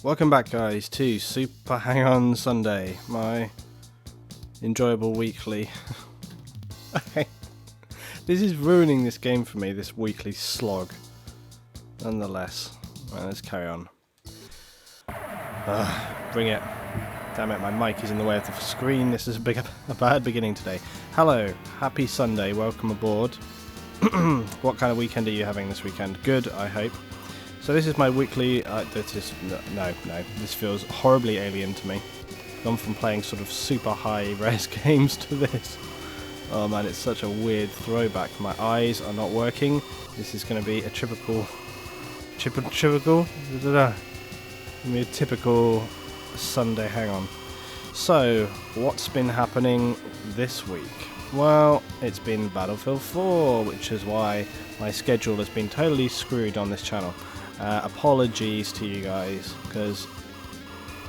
Welcome back, guys, to Super Hang On Sunday, my enjoyable weekly. This is ruining this game for me, this weekly slog. Nonetheless, right, let's carry on. Bring it. Damn it, my mic is in the way of the screen. This is a bad beginning today. Hello, happy Sunday, welcome aboard. What kind of weekend are you having this weekend? Good, I hope. So this is my weekly, this feels horribly alien to me. Gone from playing sort of super high res games to this. Oh man, it's such a weird throwback. My eyes are not working. This is going to be a typical Sunday hang on. So, what's been happening this week? Well, it's been Battlefield 4, which is why my schedule has been totally screwed on this channel. Apologies to you guys, because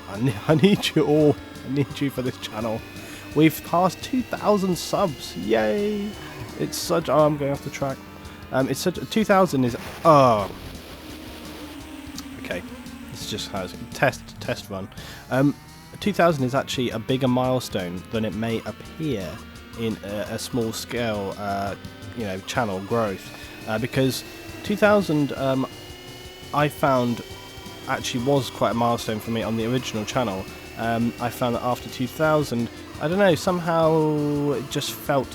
I need you all. I need you for this channel. We've passed 2,000 subs. Yay! It's such... Oh, I'm going off the track. It's such... 2,000 is... Oh. Okay. It's just how it's... Test run. 2,000 is actually a bigger milestone than it may appear in a small scale, channel growth. Because 2,000... I found actually was quite a milestone for me on the original channel. I found that after 2000, I don't know, somehow it just felt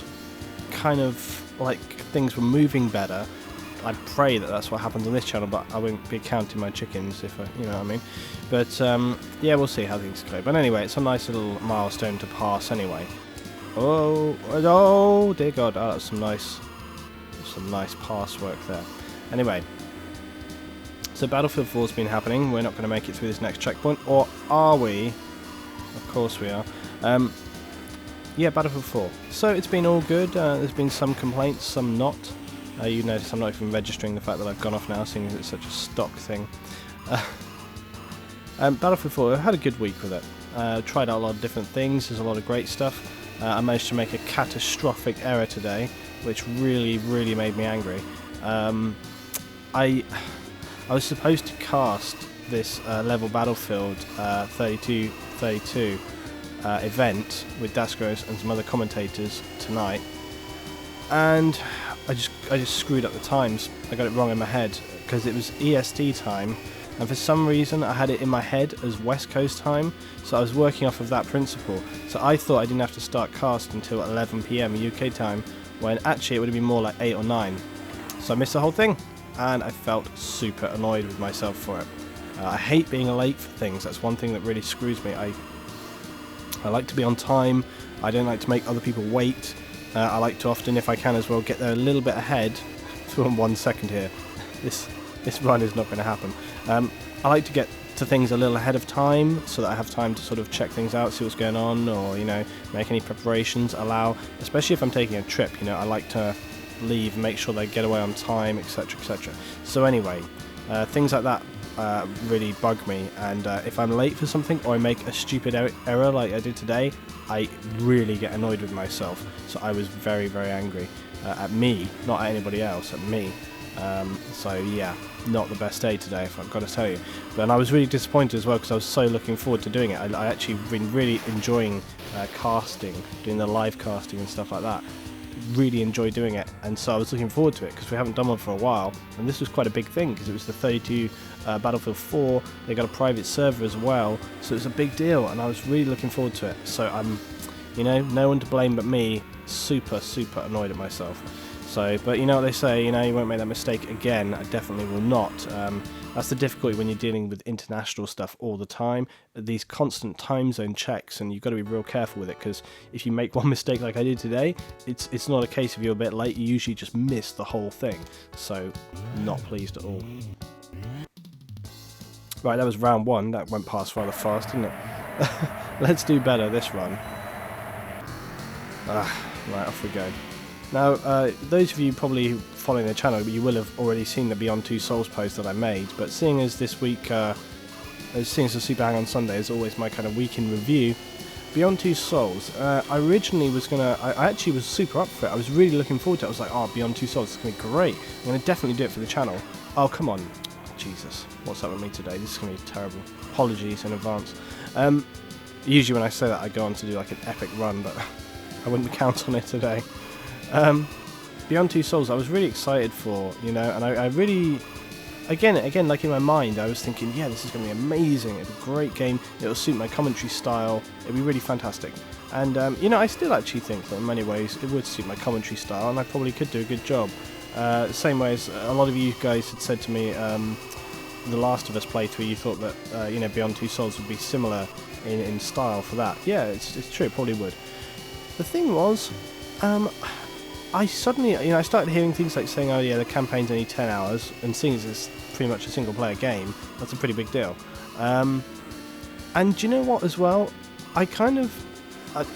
kind of like things were moving better. I pray that that's what happens on this channel, but I won't be counting my chickens if you know what I mean. But yeah, we'll see how things go. But anyway, it's a nice little milestone to pass anyway. Oh dear God, oh, that's some nice pass work there. Anyway. So Battlefield 4's been happening. We're not going to make it through this next checkpoint, or are we? Of course we are. Yeah, Battlefield 4. So it's been all good. There's been some complaints, some not. You notice I'm not even registering the fact that I've gone off now, seeing as it's such a stock thing. Battlefield 4, I've had a good week with it. Tried out a lot of different things. There's a lot of great stuff. I managed to make a catastrophic error today, which really, really made me angry. I was supposed to cast this level Battlefield 32 event with Dasgros and some other commentators tonight, and I just screwed up the times. I got it wrong in my head because it was EST time, and for some reason I had it in my head as West Coast time, so I was working off of that principle. So I thought I didn't have to start cast until 11 PM UK time, when actually it would have been more like 8 or 9. So I missed the whole thing. And I felt super annoyed with myself for it. I hate being late for things. That's one thing that really screws me. I like to be on time. I don't like to make other people wait. I like to often, if I can as well, get there a little bit ahead. For 1 second here. This run is not going to happen. I like to get to things a little ahead of time, so that I have time to sort of check things out, see what's going on, or make any preparations. Especially if I'm taking a trip. I like to leave, make sure they get away on time, etc, etc. So anyway, things like that really bug me, and if I'm late for something or I make a stupid error like I did today, I really get annoyed with myself. So I was very, very angry at me, not at anybody else, at me. So yeah, not the best day today, if I've got to tell you. But I was really disappointed as well, because I was so looking forward to doing it. I actually been really enjoying casting, doing the live casting and stuff like that. Really enjoy doing it, and so I was looking forward to it, because we haven't done one for a while, and this was quite a big thing, because it was the 32 Battlefield 4. They got a private server as well, so it was a big deal, and I was really looking forward to it. So I'm, no one to blame but me. Super annoyed at myself. So, but you know what they say, you won't make that mistake again. I definitely will not. That's the difficulty when you're dealing with international stuff all the time. These constant time zone checks, and you've got to be real careful with it, because if you make one mistake like I did today, it's not a case of you're a bit late. You usually just miss the whole thing. So, not pleased at all. Right, that was round 1. That went past rather fast, didn't it? Let's do better this run. Right, off we go. Now, those of you probably following the channel, you will have already seen the Beyond Two Souls post that I made, but seeing as this week, seeing as the Super Hang On Sunday is always my kind of week in review, Beyond Two Souls, I originally was going to, I actually was super up for it. I was really looking forward to it. I was like, oh, Beyond Two Souls, it's going to be great. I'm going to definitely do it for the channel. Oh, come on. Jesus, what's up with me today? This is going to be terrible. Apologies in advance. Usually when I say that I go on to do like an epic run, but I wouldn't count on it today. Beyond Two Souls I was really excited for, you know, and I really, again, like in my mind I was thinking, yeah, this is going to be amazing, it'll be a great game, it'll suit my commentary style, it'll be really fantastic. And, you know, I still actually think that in many ways it would suit my commentary style, and I probably could do a good job. The same way as a lot of you guys had said to me, The Last of Us playthrough, you thought that, you know, Beyond Two Souls would be similar in style for that. Yeah, it's true, it probably would. The thing was, I suddenly, you know, I started hearing things like saying, oh yeah, the campaign's only 10 hours, and seeing as it's pretty much a single player game, that's a pretty big deal. And do you know what as well? I kind of,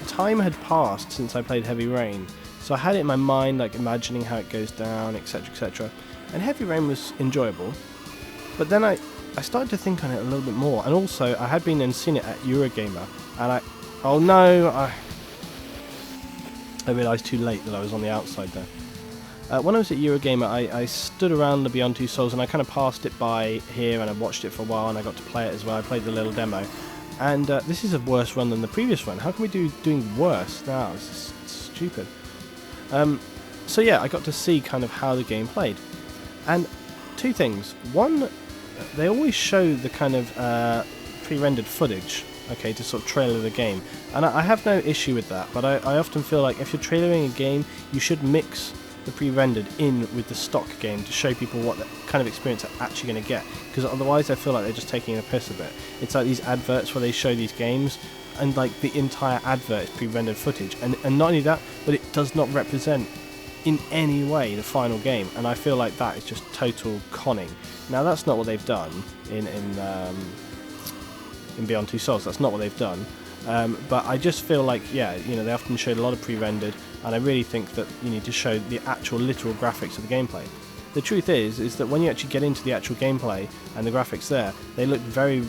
time had passed since I played Heavy Rain, so I had it in my mind, like imagining how it goes down, etc, etc. And Heavy Rain was enjoyable, but then I started to think on it a little bit more, and also I had been and seen it at Eurogamer, and oh no, I realised too late that I was on the outside there. When I was at Eurogamer, I stood around the Beyond Two Souls, and I kind of passed it by here, and I watched it for a while, and I got to play it as well. I played the little demo, and this is a worse run than the previous run. How can we doing worse now? It's stupid. So yeah, I got to see kind of how the game played, and two things. One, they always show the kind of pre-rendered footage, okay, to sort of trailer the game, and I have no issue with that, but I often feel like if you're trailering a game, you should mix the pre-rendered in with the stock game to show people what the kind of experience they're actually going to get, because otherwise I feel like they're just taking a piss a bit. It's like these adverts where they show these games, and like the entire advert is pre-rendered footage, and not only that, but it does not represent in any way the final game, and I feel like that is just total conning. Now that's not what they've done in Beyond Two Souls, that's not what they've done, but I just feel like, yeah, you know, they often showed a lot of pre-rendered, and I really think that you need to show the actual literal graphics of the gameplay. The truth is that when you actually get into the actual gameplay and the graphics there, they look very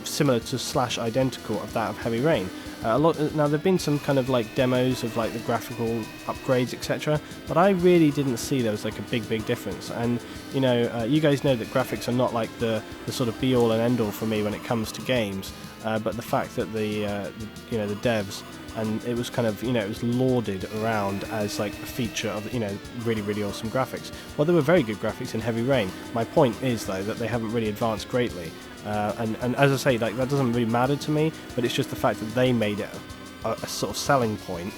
similar to / identical of that of Heavy Rain. Now there've been some kind of like demos of like the graphical upgrades, etc., but I really didn't see there was like a big difference. And you know, you guys know that graphics are not like the sort of be all and end all for me when it comes to games, but the fact that the you know, the devs, and it was kind of, you know, it was lauded around as like a feature of, you know, really awesome graphics. Well, there were very good graphics in Heavy Rain. My point is though that they haven't really advanced greatly. And as I say, like, that doesn't really matter to me, but it's just the fact that they made it a sort of selling point,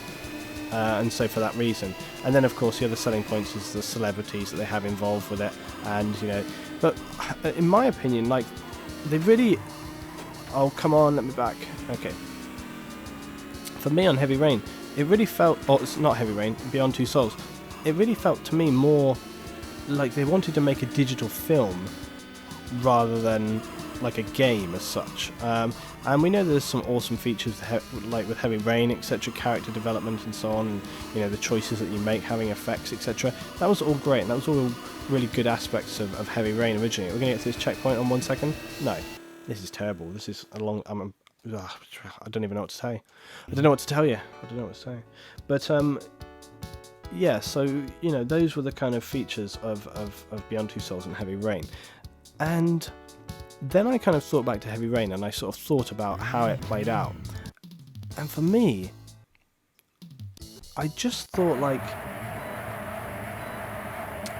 and so for that reason. And then of course the other selling points is the celebrities that they have involved with it, and you know, but in my opinion, like, they really, oh come on, let me back, okay. For me on Heavy Rain, it really felt, oh, it's not Heavy Rain, Beyond Two Souls, it really felt to me more like they wanted to make a digital film rather than like a game as such, and we know there's some awesome features like with Heavy Rain, etc., character development and so on, and you know, the choices that you make having effects, etc. That was all great, and that was all really good aspects of Heavy Rain originally. We're going to get to this checkpoint on 1 second. No, this is terrible. This is a long, I don't even know what to say. I don't know what to tell you. I don't know what to say. But yeah, so you know, those were the kind of features of Beyond Two Souls and Heavy Rain. And then I kind of thought back to Heavy Rain, and I sort of thought about how it played out. And for me, I just thought, like,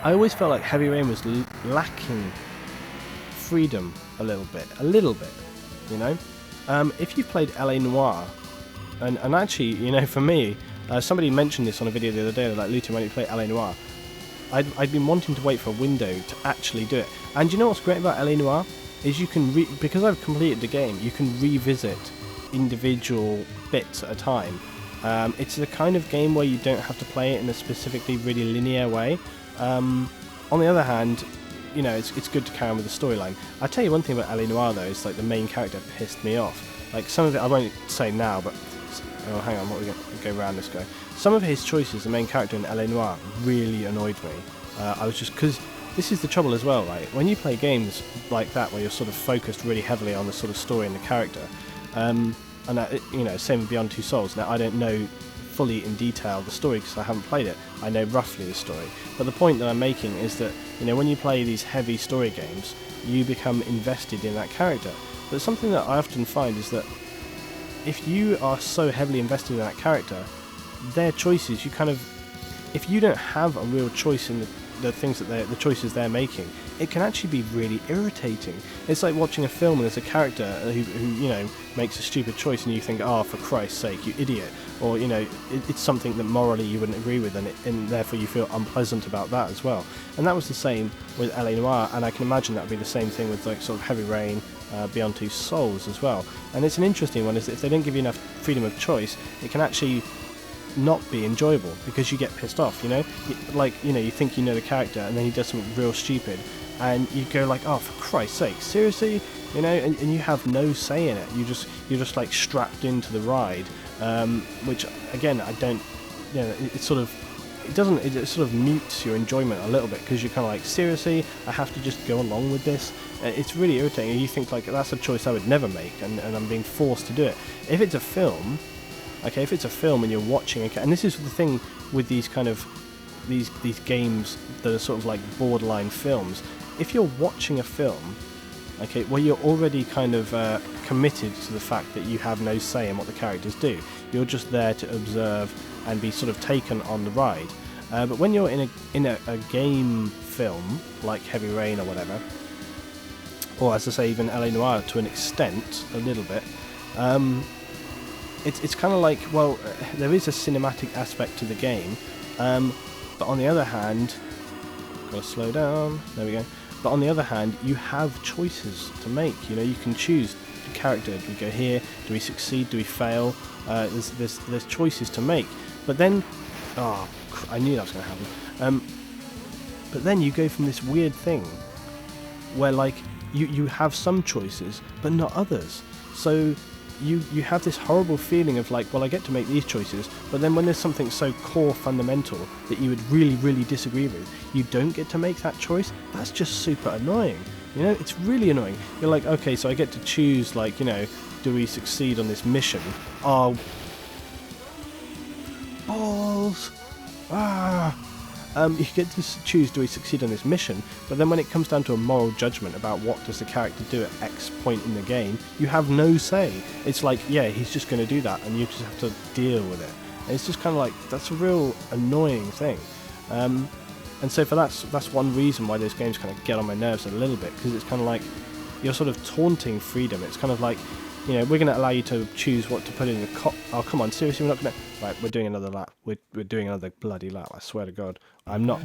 I always felt like Heavy Rain was lacking freedom a little bit, you know? If you've played LA Noire, and actually, you know, for me, somebody mentioned this on a video the other day, like, Luetingaming, why don't you play LA Noire? I'd been wanting to wait for a window to actually do it. And you know what's great about LA Noire? Is you can, because I've completed the game, you can revisit individual bits at a time. It's the kind of game where you don't have to play it in a specifically really linear way. On the other hand, you know, it's good to carry on with the storyline. I'll tell you one thing about LA Noire though, is like the main character pissed me off. Like some of it, I won't say now, but, oh hang on, what are we going to go around this guy? Some of his choices, the main character in LA Noire, really annoyed me. I was just, because this is the trouble as well, right? When you play games like that, where you're sort of focused really heavily on the sort of story and the character, and you know, same with Beyond Two Souls. Now, I don't know fully in detail the story because I haven't played it. I know roughly the story. But the point that I'm making is that, you know, when you play these heavy story games, you become invested in that character. But something that I often find is that if you are so heavily invested in that character, their choices, you kind of, if you don't have a real choice in the things that the choices they're making, it can actually be really irritating. It's like watching a film and there's a character who you know, makes a stupid choice and you think, oh, for Christ's sake, you idiot, or, you know, it's something that morally you wouldn't agree with, and therefore you feel unpleasant about that as well. And that was the same with LA Noire, and I can imagine that would be the same thing with like sort of Heavy Rain, Beyond Two Souls as well. And it's an interesting one, is that if they don't give you enough freedom of choice, it can actually not be enjoyable because you get pissed off, you know? Like, you know, you think you know the character and then he does something real stupid and you go like, oh, for Christ's sake, seriously? You know, and you have no say in it. You're just like strapped into the ride, which again, I don't, you know, it sort of mutes your enjoyment a little bit because you're kind of like, seriously, I have to just go along with this? It's really irritating. You think like, that's a choice I would never make, and I'm being forced to do it. If it's a film, okay, if it's a film and you're watching, and this is the thing with these kind of these games that are sort of like borderline films. If you're watching a film, okay, well, you're already kind of committed to the fact that you have no say in what the characters do. You're just there to observe and be sort of taken on the ride. But when you're in a game film like Heavy Rain or whatever, or as I say, even LA Noire to an extent, a little bit. It's kind of like, well, there is a cinematic aspect to the game, but on the other hand, gotta slow down, there we go, but on the other hand, you have choices to make, you know, you can choose the character, do we go here, do we succeed, do we fail, there's choices to make, but then, oh, I knew that was going to happen, but then you go from this weird thing, where like, you have some choices, but not others, so you have this horrible feeling of like, well, I get to make these choices, but then when there's something so core fundamental that you would really, really disagree with, you don't get to make that choice. That's just super annoying. You know, it's really annoying. You're like, okay, so I get to choose, like, you know, do we succeed on this mission? Oh, balls! Ah! You get to choose, do we succeed on this mission, but then when it comes down to a moral judgment about what does the character do at X point in the game, you have no say. It's like, yeah, he's just going to do that, and you just have to deal with it. And it's just kind of like, that's a real annoying thing. And so for that's one reason why those games kind of get on my nerves a little bit, because it's kind of like, you're sort of taunting freedom. It's kind of like, you know, we're going to allow you to choose what to put in the oh, come on, seriously, we're not going to... Right, we're doing another lap. We're doing another bloody lap, I swear to God. I'm not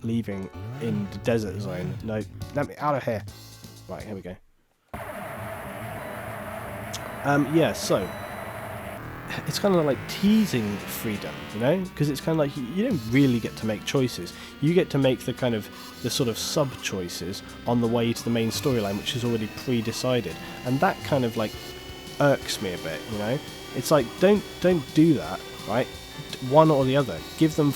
leaving in the desert zone. No, let me out of here. Right, here we go. Yeah, so... It's kind of like teasing freedom, you know? Because it's kind of like you don't really get to make choices. You get to make the kind of, the sort of sub-choices on the way to the main storyline, which is already pre-decided. And that kind of like irks me a bit, you know? It's like, don't do that, right? One or the other. Give them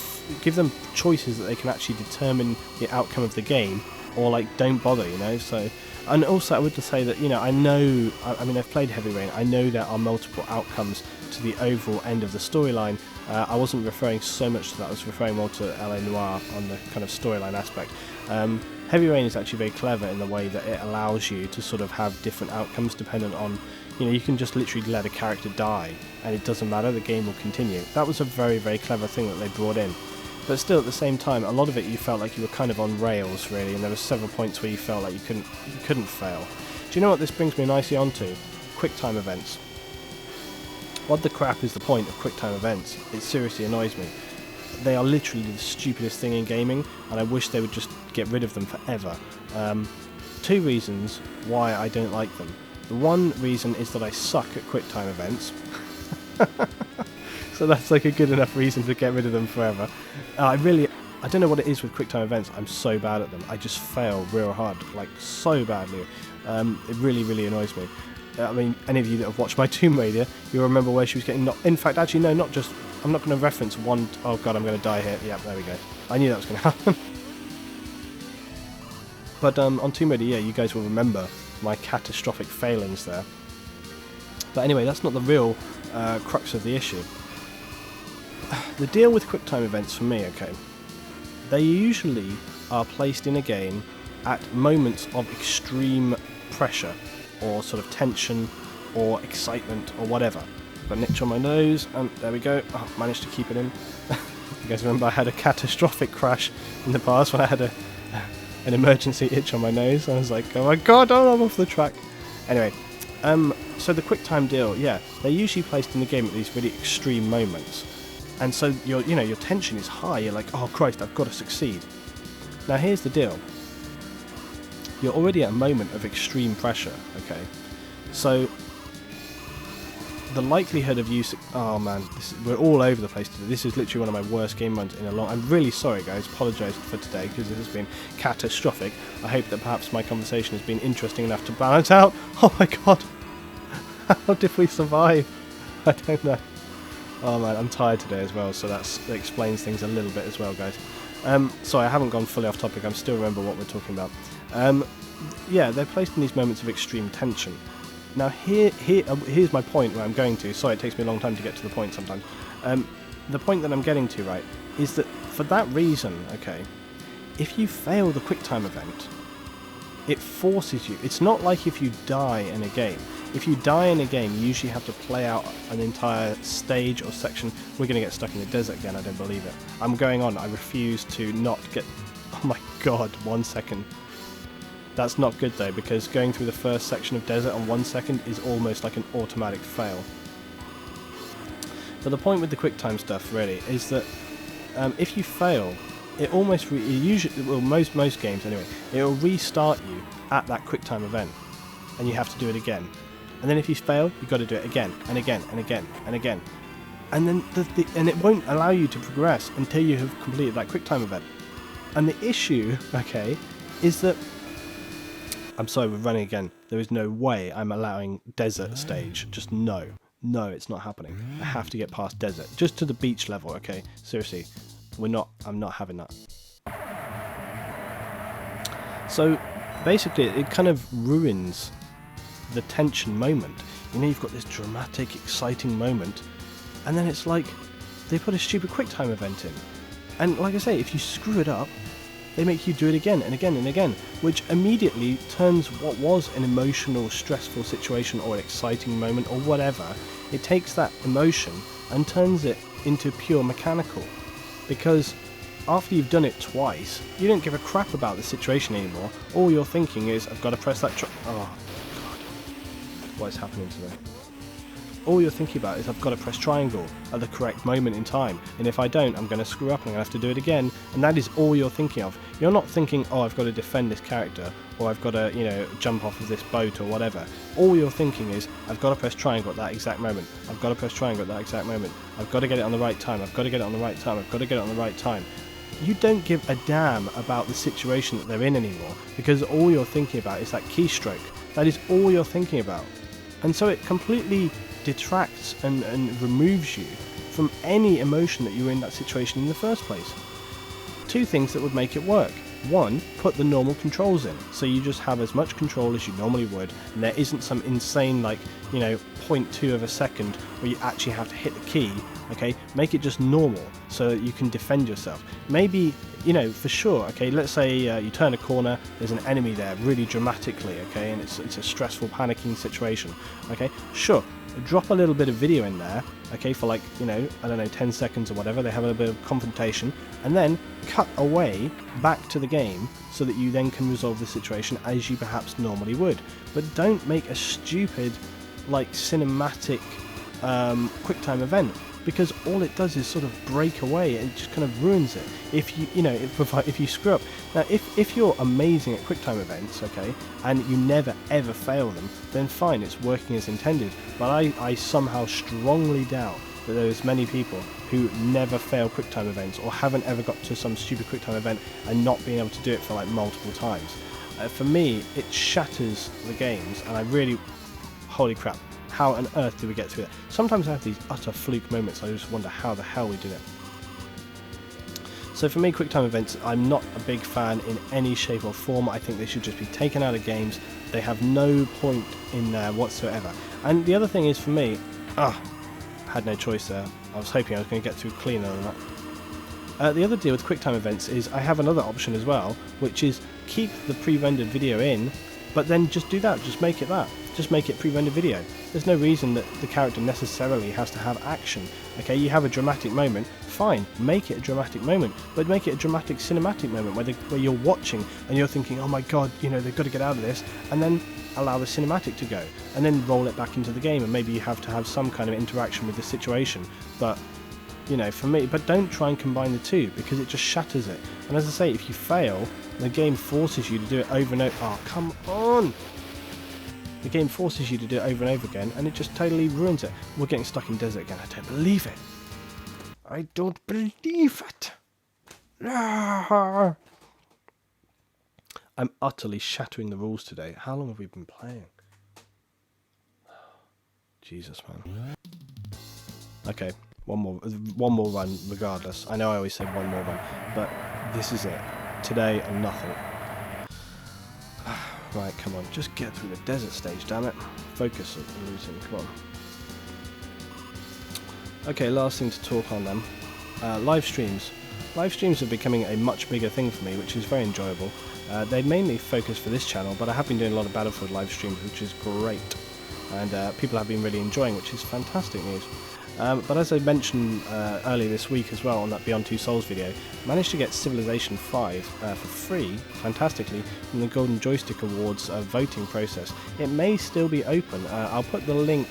choices that they can actually determine the outcome of the game, or like don't bother, you know? So, and also I would just say that, you know, I mean I've played Heavy Rain. I know there are multiple outcomes to the overall end of the storyline. I wasn't referring so much to that. I was referring more to LA Noire on the kind of storyline aspect. Heavy Rain is actually very clever in the way that it allows you to sort of have different outcomes dependent on, you know, you can just literally let a character die and it doesn't matter, the game will continue. That was a very, very clever thing that they brought in. But still, at the same time, a lot of it you felt like you were kind of on rails, really, and there were several points where you felt like you couldn't fail. Do you know what this brings me nicely onto? QuickTime events. What the crap is the point of QuickTime events? It seriously annoys me. They are literally the stupidest thing in gaming, and I wish they would just get rid of them forever. Two reasons why I don't like them. The one reason is that I suck at QuickTime events. So that's like a good enough reason to get rid of them forever. I don't know what it is with QuickTime events. I'm so bad at them. I just fail real hard, like so badly. It really, really annoys me. I mean, any of you that have watched my Tomb Raider, you'll remember where she was getting knocked. In fact, actually, no, not just... I'm not going to reference one... Oh, God, I'm going to die here. Yeah, there we go. I knew that was going to happen. But on Tomb Raider, yeah, you guys will remember my catastrophic failings there. But anyway, that's not the real crux of the issue. the deal with QuickTime events for me, okay, they usually are placed in a game at moments of extreme pressure or sort of tension or excitement or whatever. I've got an itch on my nose, and there we go. Oh, managed to keep it in. You guys remember I had a catastrophic crash in the past when I had an emergency itch on my nose. I was like, oh my god, oh, I'm off the track. Anyway, so the QuickTime deal, yeah, they're usually placed in the game at these really extreme moments. And so your tension is high. You're like, oh Christ, I've got to succeed. Now here's the deal. You're already at a moment of extreme pressure, okay? So the likelihood of you... Oh man, we're all over the place today. This is literally one of my worst game runs in a long... I'm really sorry guys, apologise for today because it has been catastrophic. I hope that perhaps my conversation has been interesting enough to balance out. Oh my god, how did we survive? I don't know. Oh man, I'm tired today as well, so that explains things a little bit as well, guys. Sorry, I haven't gone fully off topic. I'm still remember what we're talking about. Yeah, they're placed in these moments of extreme tension. Now here's my point where I'm going to. Sorry, it takes me a long time to get to the point sometimes. The point that I'm getting to, right, is that for that reason, okay, if you fail the QuickTime event, it forces you. It's not like if you die in a game. If you die in a game, you usually have to play out an entire stage or section. We're going to get stuck in the desert again, I don't believe it. I'm going on, I refuse to not get... Oh my god, 1 second. That's not good though, because going through the first section of desert on 1 second is almost like an automatic fail. But the point with the QuickTime stuff really is that if you fail, it almost most games anyway, it will restart you at that QuickTime event, and you have to do it again. And then if you fail, you've got to do it again and again and again and again, and then and it won't allow you to progress until you have completed that QuickTime event. And the issue, okay, is that I'm sorry, we're running again. There is no way I'm allowing desert stage. Just no, it's not happening. I have to get past desert, just to the beach level. Okay, seriously, I'm not having that. So basically, it kind of ruins the tension moment. You know, you've got this dramatic, exciting moment, and then it's like they put a stupid QuickTime event in. And like I say, if you screw it up, they make you do it again and again and again, which immediately turns what was an emotional, stressful situation or an exciting moment or whatever, it takes that emotion and turns it into pure mechanical. Because after you've done it twice, you don't give a crap about the situation anymore. All you're thinking is, I've got to press that oh, God. What is happening today? All you're thinking about is, I've got to press triangle at the correct moment in time, and if I don't, I'm going to screw up and I'm going to have to do it again, and that is all you're thinking of. You're not thinking, oh, I've got to defend this character, or I've got to, you know, jump off of this boat or whatever. All you're thinking is, I've got to press triangle at that exact moment, I've got to press triangle at that exact moment, I've got to get it on the right time, I've got to get it on the right time, I've got to get it on the right time. You don't give a damn about the situation that they're in anymore, because all you're thinking about is that keystroke. That is all you're thinking about. And so it completely detracts and removes you from any emotion that you were in that situation in the first place. Two things that would make it work. One, put the normal controls in, so you just have as much control as you normally would, and there isn't some insane, like, you know, 0.2 of a second where you actually have to hit the key. Okay, make it just normal so that you can defend yourself. Maybe, you know, for sure, okay, let's say you turn a corner, there's an enemy there really dramatically, okay, and it's a stressful, panicking situation, okay, sure, drop a little bit of video in there, okay, for like, you know, I don't know, 10 seconds or whatever, they have a little bit of confrontation, and then cut away back to the game so that you then can resolve the situation as you perhaps normally would. But don't make a stupid, like, cinematic QuickTime event, because all it does is sort of break away and just kind of ruins it. If you, if you screw up. Now, if you're amazing at QuickTime events, okay, and you never ever fail them, then fine, it's working as intended. But I somehow strongly doubt that there's many people who never fail QuickTime events or haven't ever got to some stupid QuickTime event and not being able to do it for like multiple times. For me, it shatters the games, and I really, holy crap. How on earth did we get through that? Sometimes I have these utter fluke moments, I just wonder how the hell we did it. So for me, QuickTime events, I'm not a big fan in any shape or form. I think they should just be taken out of games. They have no point in there whatsoever. And the other thing is, for me, had no choice there. I was hoping I was going to get through cleaner than that. The other deal with QuickTime events is I have another option as well, which is keep the pre-rendered video in, but then just do that, just make it that. Just make it pre-rendered video. There's no reason that the character necessarily has to have action. Okay, you have a dramatic moment, fine, make it a dramatic moment, but make it a dramatic cinematic moment where you're watching and you're thinking, oh my god, you know, they've got to get out of this, and then allow the cinematic to go, and then roll it back into the game, and maybe you have to have some kind of interaction with the situation. But you know, for me, but don't try and combine the two, because it just shatters it. And as I say, if you fail, the game forces you to do it over and over. Oh, come on! The game forces you to do it over and over again, and it just totally ruins it. We're getting stuck in desert again. I don't believe it. I don't believe it. Ah. I'm utterly shattering the rules today. How long have we been playing? Jesus, man. Okay, one more run regardless. I know I always say one more run, but this is it. Today and nothing. Right, come on, just get through the desert stage, damn it. Focus on losing, come on. Okay, last thing to talk on then. Live streams. Live streams are becoming a much bigger thing for me, which is very enjoyable. They mainly focus for this channel, but I have been doing a lot of Battlefield live streams, which is great. And people have been really enjoying, which is fantastic news. But as I mentioned earlier this week as well on that Beyond Two Souls video, I managed to get Civilization 5 for free, fantastically, from the Golden Joystick Awards voting process. It may still be open. I'll put the link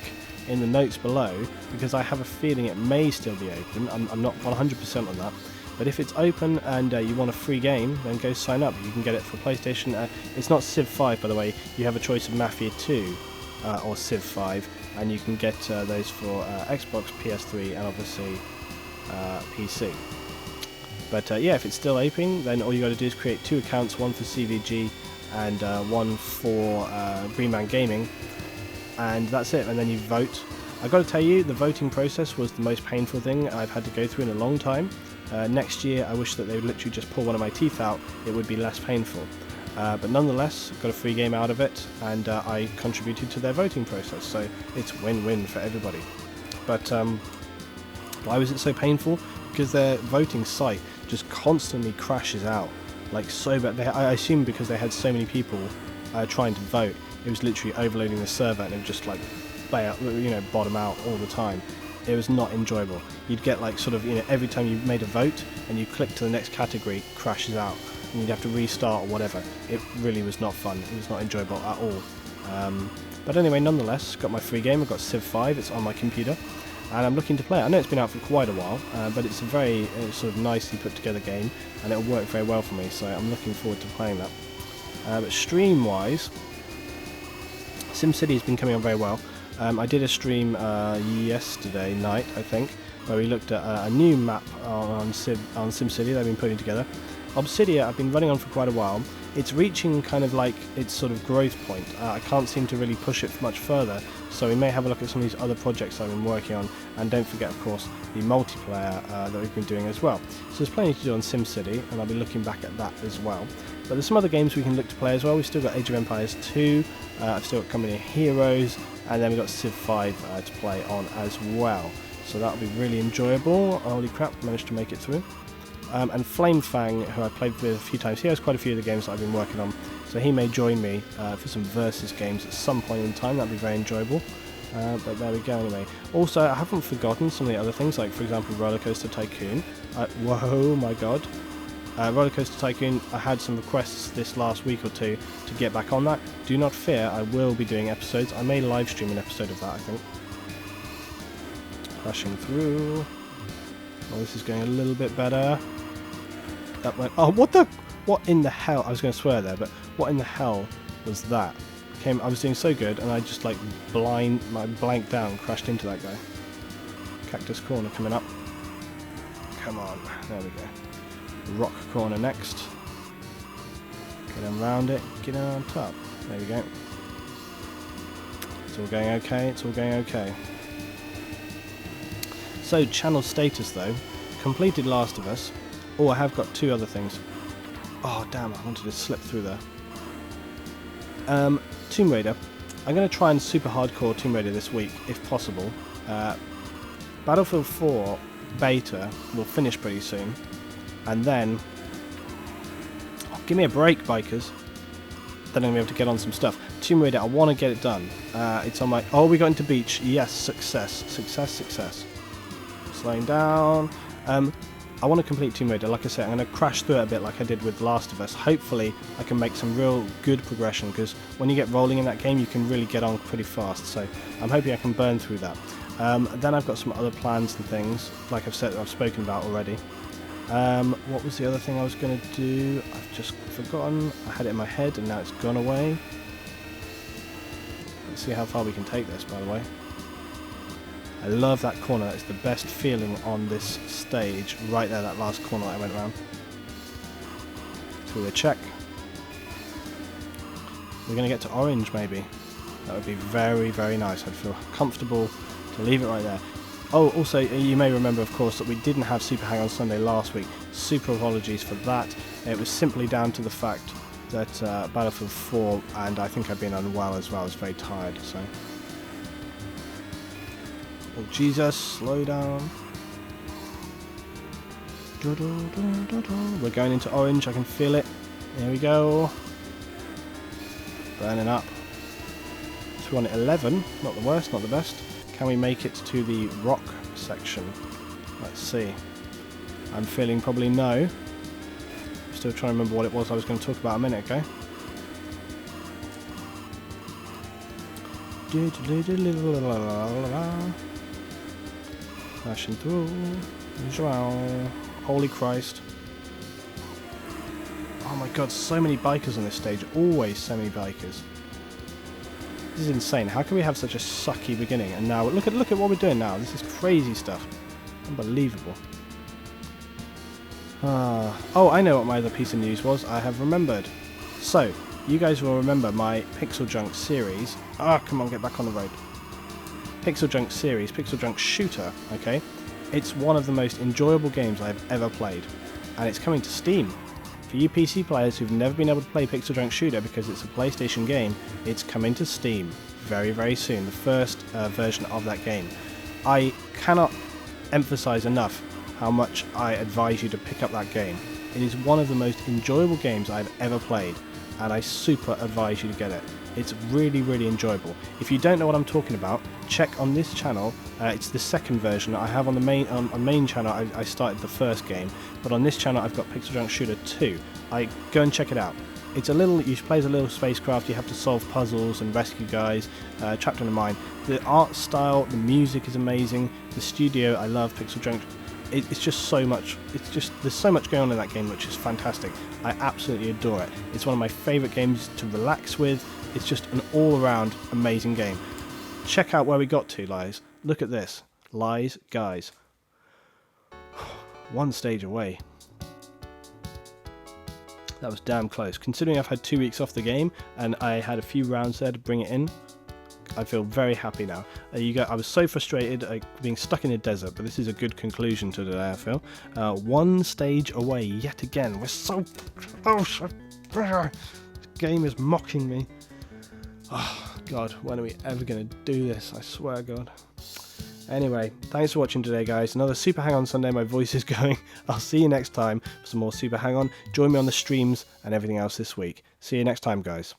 in the notes below, because I have a feeling it may still be open. I'm not 100% on that. But if it's open and you want a free game, then go sign up. You can get it for PlayStation. It's not Civ 5, by the way. You have a choice of Mafia 2 or Civ 5. And you can get those for Xbox, PS3, and obviously PC. But yeah, if it's still open, then all you got to do is create 2 accounts, one for CVG and one for Green Man Gaming, and that's it. And then you vote. I've got to tell you, the voting process was the most painful thing I've had to go through in a long time. Next year, I wish that they would literally just pull one of my teeth out. It would be less painful. But nonetheless, got a free game out of it, and I contributed to their voting process, so it's win-win for everybody. But why was it so painful? Because their voting site just constantly crashes out, like so bad. I assume because they had so many people trying to vote, it was literally overloading the server, and it would just like bottom out all the time. It was not enjoyable. You'd get like sort of, every time you made a vote and you click to the next category, it crashes out. And you'd have to restart or whatever. It really was not fun. It was not enjoyable at all. But anyway, nonetheless, got my free game. I've got Civ 5. It's on my computer, and I'm looking to play it. I know it's been out for quite a while, but it's a very sort of nicely put together game, and it'll work very well for me. So I'm looking forward to playing that. But stream-wise, SimCity has been coming on very well. I did a stream yesterday night, I think, where we looked at a new map on SimCity they've been putting together. Obsidia, I've been running on for quite a while. It's reaching kind of like its sort of growth point. I can't seem to really push it much further, so we may have a look at some of these other projects I've been working on, and don't forget, of course, the multiplayer that we've been doing as well. So there's plenty to do on SimCity, and I'll be looking back at that as well. But there's some other games we can look to play as well. We've still got Age of Empires 2, I've still got Company of Heroes, and then we've got Civ 5 to play on as well. So that'll be really enjoyable. Holy crap, managed to make it through. And Flame Fang, who I played with a few times, he has quite a few of the games that I've been working on, so he may join me for some versus games at some point in time. That'd be very enjoyable. But there we go anyway. Also, I haven't forgotten some of the other things, like for example Roller Coaster Tycoon. Whoa, my god. Roller Coaster Tycoon, I had some requests this last week or two to get back on that. Do not fear, I will be doing episodes. I may live stream an episode of that, I think. Crashing through. Oh, this is going a little bit better. That went... Oh, what in the hell? I was going to swear there, but what in the hell was that? I was doing so good, and I just like blanked out and crashed into that guy. Cactus Corner coming up. Come on. There we go. Rock Corner next. Get around it. Get on top. There we go. It's all going okay. It's all going okay. So, channel status though. Completed Last of Us. Oh, I have got 2 other things. Oh, damn, I wanted to slip through there. Tomb Raider. I'm going to try and super hardcore Tomb Raider this week, if possible. Battlefield 4 beta will finish pretty soon, and then give me a break, bikers. Then I'm going to be able to get on some stuff. Tomb Raider, I want to get it done. It's on my... Oh, we got into beach. Yes, success. Success, success. Slowing down. I want to complete Tomb Raider. Like I said, I'm going to crash through it a bit like I did with Last of Us. Hopefully, I can make some real good progression, because when you get rolling in that game, you can really get on pretty fast. So I'm hoping I can burn through that. Then I've got some other plans and things, like I've said, I've spoken about already. What was the other thing I was going to do? I've just forgotten. I had it in my head and now it's gone away. Let's see how far we can take this, by the way. I love that corner. It's the best feeling on this stage. Right there, that last corner that I went around. Through the check. We're going to get to orange, maybe. That would be very, very nice. I'd feel comfortable to leave it right there. Oh, also, you may remember, of course, that we didn't have Super Hang on Sunday last week. Super apologies for that. It was simply down to the fact that Battlefield 4, and I think I've been unwell as well. I was very tired, so... Oh, Jesus, slow down. We're going into orange, I can feel it. There we go. Burning up. So we're on 11, not the worst, not the best. Can we make it to the rock section? Let's see. I'm feeling probably no. Still trying to remember what it was I was going to talk about a minute ago. Flashing through. Holy Christ. Oh my god, so many bikers on this stage. Always so many bikers. This is insane. How can we have such a sucky beginning? And now look at what we're doing now. This is crazy stuff. Unbelievable. Oh, I know what my other piece of news was. I have remembered. So, you guys will remember my Pixel Junk series. Come on, get back on the road. Pixel Junk series, Pixel Junk Shooter, okay? It's one of the most enjoyable games I've ever played. And it's coming to Steam. For you PC players who've never been able to play Pixel Junk Shooter because it's a PlayStation game, it's coming to Steam very, very soon. The first version of that game. I cannot emphasize enough how much I advise you to pick up that game. It is one of the most enjoyable games I've ever played, and I super advise you to get it. It's really, really enjoyable. If you don't know what I'm talking about, check on this channel. It's the second version. I have on the main channel, I started the first game, but on this channel I've got Pixel Junk Shooter 2. Go and check it out. It's a little, you play as a little spacecraft, you have to solve puzzles and rescue guys trapped in a mine. The art style, the music is amazing, the studio, I love Pixel Junk. It's just so much, there's so much going on in that game which is fantastic. I absolutely adore it. It's one of my favourite games to relax with. It's just an all-around amazing game. Check out where we got to, Lies. Look at this. Lies, guys. One stage away. That was damn close. Considering I've had 2 weeks off the game and I had a few rounds there to bring it in, I feel very happy now. I was so frustrated being stuck in the desert, but this is a good conclusion to today, I feel. One stage away yet again. We're so... this game is mocking me. Oh, God, when are we ever going to do this? I swear, God. Anyway, thanks for watching today, guys. Another Super Hang On Sunday. My voice is going. I'll see you next time for some more Super Hang On. Join me on the streams and everything else this week. See you next time, guys.